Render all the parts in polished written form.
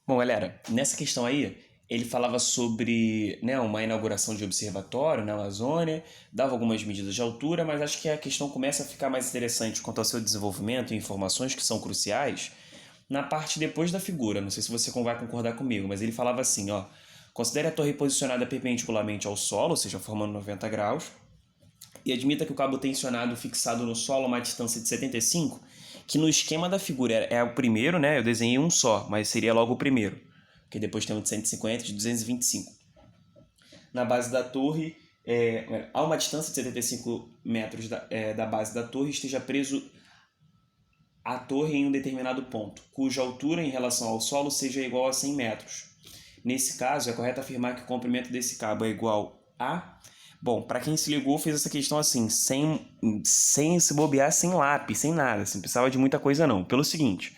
Bom, galera, nessa questão aí, ele falava sobre, né, uma inauguração de observatório na Amazônia, dava algumas medidas de altura, mas acho que a questão começa a ficar mais interessante quanto ao seu desenvolvimento e informações que são cruciais na parte depois da figura. Não sei se você vai concordar comigo, mas ele falava assim, ó, considere a torre posicionada perpendicularmente ao solo, ou seja, formando 90 graus, e admita que o cabo tensionado fixado no solo a uma distância de 75, que no esquema da figura é o primeiro, né? Eu desenhei um só, mas seria logo o primeiro, porque depois tem um de 150 e de 225. Na base da torre, a uma distância de 75 metros da base da torre, esteja preso a torre em um determinado ponto, cuja altura em relação ao solo seja igual a 100 metros. Nesse caso, é correto afirmar que o comprimento desse cabo é igual a... Bom, para quem se ligou, fez essa questão assim, sem se bobear, sem lápis, sem nada, assim, não precisava de muita coisa não. Pelo seguinte,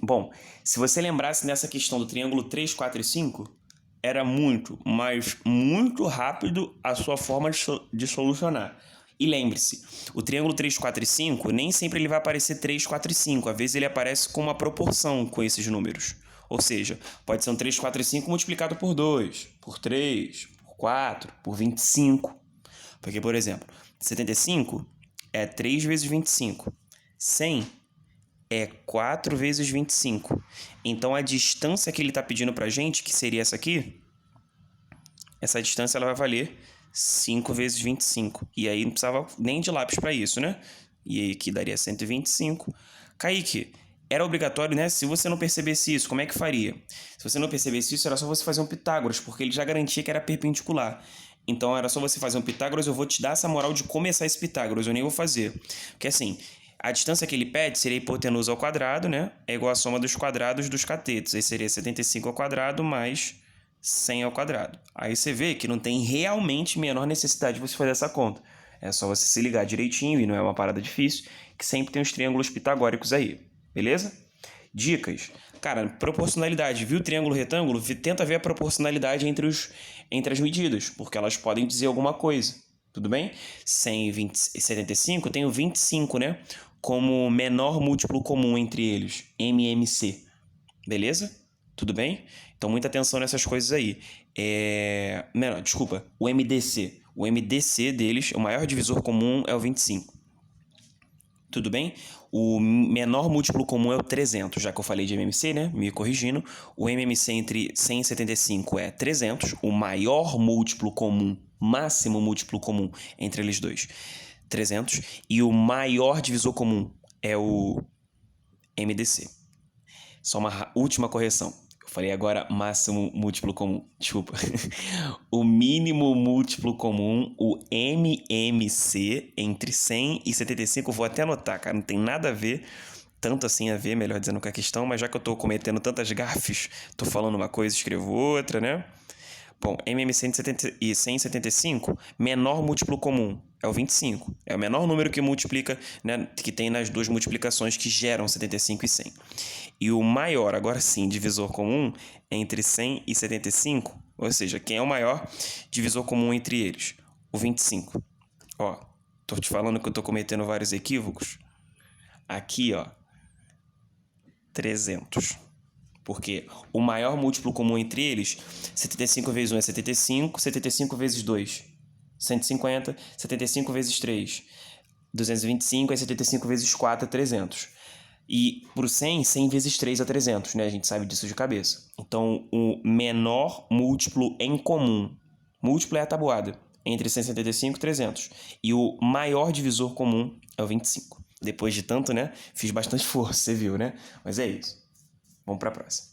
bom, se você lembrasse nessa questão do triângulo 3, 4 e 5, era muito, mas muito rápido a sua forma de solucionar. E lembre-se, o triângulo 3, 4 e 5, nem sempre ele vai aparecer 3, 4 e 5. Às vezes ele aparece com uma proporção com esses números. Ou seja, pode ser um 3, 4 e 5 multiplicado por 2, por 3, por 4, por 25. Porque, por exemplo, 75 é 3 vezes 25. 100 é 4 vezes 25. Então, a distância que ele está pedindo para a gente, que seria essa aqui, essa distância ela vai valer 5 vezes 25. E aí não precisava nem de lápis para isso, né? E aí aqui daria 125. Kaique, era obrigatório, né? Se você não percebesse isso, como é que faria? Se você não percebesse isso, era só você fazer um Pitágoras, porque ele já garantia que era perpendicular. Então era só você fazer um Pitágoras, eu vou te dar essa moral de começar esse Pitágoras, eu nem vou fazer. Porque assim, a distância que ele pede seria a hipotenusa ao quadrado, né? É igual a soma dos quadrados dos catetos. Aí seria 75 ao quadrado mais 100 ao quadrado. Aí você vê que não tem realmente menor necessidade de você fazer essa conta. É só você se ligar direitinho, e não é uma parada difícil, que sempre tem os triângulos pitagóricos aí. Beleza? Dicas. Cara, proporcionalidade. Viu o triângulo retângulo? Tenta ver a proporcionalidade entre as medidas, porque elas podem dizer alguma coisa. Tudo bem? 100 e 75, tem o 25, né? Como menor múltiplo comum entre eles. MMC. Beleza? Tudo bem? Então, muita atenção nessas coisas aí. Desculpa, o MDC. O MDC deles, o maior divisor comum é o 25. Tudo bem? O menor múltiplo comum é o 300, já que eu falei de MMC, né? Me corrigindo. O MMC entre 100 e 75 é 300. O maior múltiplo comum, máximo múltiplo comum entre eles dois, 300. E o maior divisor comum é o MDC. Só uma última correção. Eu falei agora máximo múltiplo comum. Desculpa. O mínimo múltiplo comum, o MMC, entre 100 e 75, eu vou até anotar, cara. Não tem nada a ver, tanto assim a ver, melhor dizendo, com a questão, mas já que eu tô cometendo tantas gafes, tô falando uma coisa, escrevo outra, né? Bom, MMC e 175, menor múltiplo comum é o 25. É o menor número que multiplica, né, que tem nas duas multiplicações que geram 75 e 100. E o maior, agora sim, divisor comum entre 100 e 75, ou seja, quem é o maior divisor comum entre eles? O 25. Ó, tô te falando que eu tô cometendo vários equívocos. Aqui, ó, 300. Porque o maior múltiplo comum entre eles, 75 vezes 1 é 75, 75 vezes 2, 150, 75 vezes 3, 225, é 75 vezes 4 é 300. E pro 100, 100 vezes 3 é 300, né? A gente sabe disso de cabeça. Então, o menor múltiplo em comum, múltiplo é a tabuada, entre 175 e 300. E o maior divisor comum é o 25. Depois de tanto, né? Fiz bastante força, você viu, né? Mas é isso. Vamos para a próxima.